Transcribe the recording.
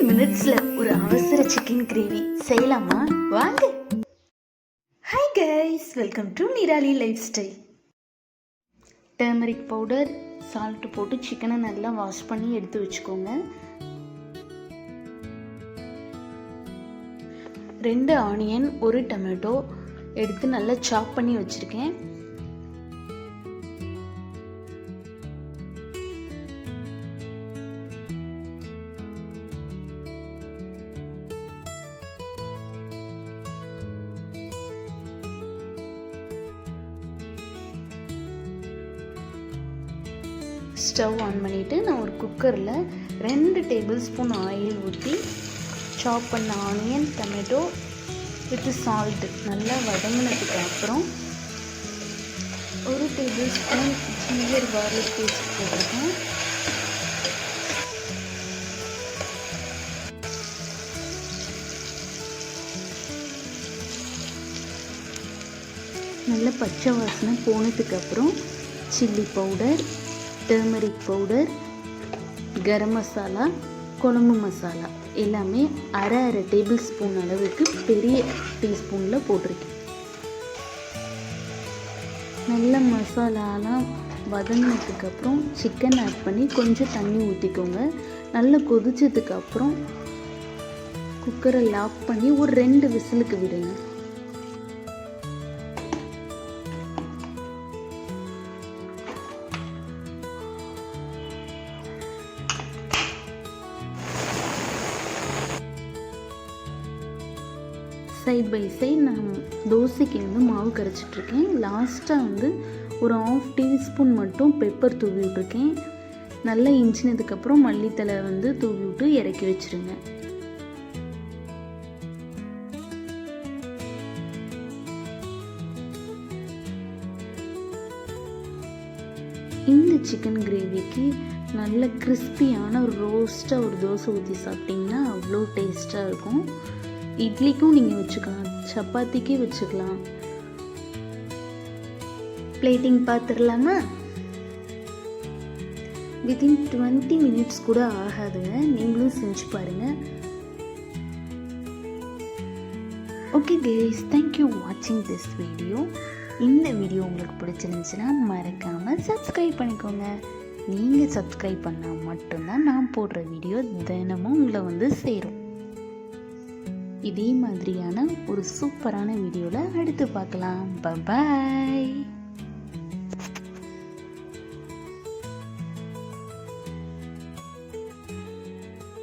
மினிட்ஸில் ஒரு அவசர சிக்கன் கிரேவி செய்யலாமா? வாங்க. Hi guys, welcome to Nirali life style. Turmeric powder, salt போட்டு சிக்கனை நல்லா வாஷ் பண்ணி எடுத்து வச்சுக்கோங்க. 2 ஆனியன், 1 டொமேட்டோ எடுத்து நல்லா சாப் பண்ணி வச்சுருக்கேன். ஸ்டவ் ஆன் பண்ணிவிட்டு நான் ஒரு குக்கரில் 2 டேபிள் ஸ்பூன் ஆயில் ஊற்றி சாப் பண்ண ஆனியன், டொமேட்டோ வித் சால்ட் நல்லா வதங்கினதுக்கு அப்புறம் 1 table spoon ginger garlic paste போட்டிருக்கேன். நல்ல பச்சை வாசனை போனதுக்கு அப்புறம் chilli powder, turmeric powder, garam masala, குழம்பு மசாலா எல்லாமே அரை டேபிள் ஸ்பூன் அளவுக்கு பெரிய டீஸ்பூனில் போட்டிருக்கேன். நல்ல மசாலாலாம் வதங்கினதுக்கப்புறம் சிக்கன் ஆட் பண்ணி கொஞ்சம் தண்ணி ஊற்றிக்கோங்க. நல்லா கொதிச்சதுக்கப்புறம் குக்கரை லாக் பண்ணி ஒரு 2 விசிலுக்கு விடுங்க. சைட் பை சைட் நான் தோசைக்கு மாவு கரைச்சிட்ருக்கேன். லாஸ்ட்டாக ஒரு 1/2 டீஸ்பூன் மட்டும் பெப்பர் தூவி விட்டுருக்கேன். நல்லா இஞ்சினதுக்கப்புறம் மல்லித்தலை தூவி விட்டு இறக்கி வச்சுருங்க. இந்த சிக்கன் கிரேவிக்கு நல்ல கிறிஸ்பியான ஒரு ரோஸ்ட்டாக ஒரு தோசை ஊற்றி சாப்பிட்டிங்கன்னா அவ்வளோ டேஸ்ட்டாக இருக்கும். இட்லிக்கும் நீங்கள் வச்சுக்கலாம், சப்பாத்திக்கு வச்சுக்கலாம். பிளேட்டிங் பார்த்துடலாமா? வித்தின் 20 மினிட்ஸ் கூட ஆகாதுங்க. நீங்களும் செஞ்சு பாருங்கள். ஓகே கைஸ், தேங்க்யூ வாட்சிங் திஸ் வீடியோ. இந்த வீடியோ உங்களுக்கு பிடிச்சிருந்துச்சுன்னா மறக்காமல் சப்ஸ்கிரைப் பண்ணிக்கோங்க. நீங்கள் சப்ஸ்கிரைப் பண்ணால் மட்டும்தான் நான் போடுற வீடியோ தினமும் உங்களை சேரும். இதே மாதிரியான ஒரு சூப்பரான வீடியோவில் அடுத்து பார்க்கலாம். பாய்.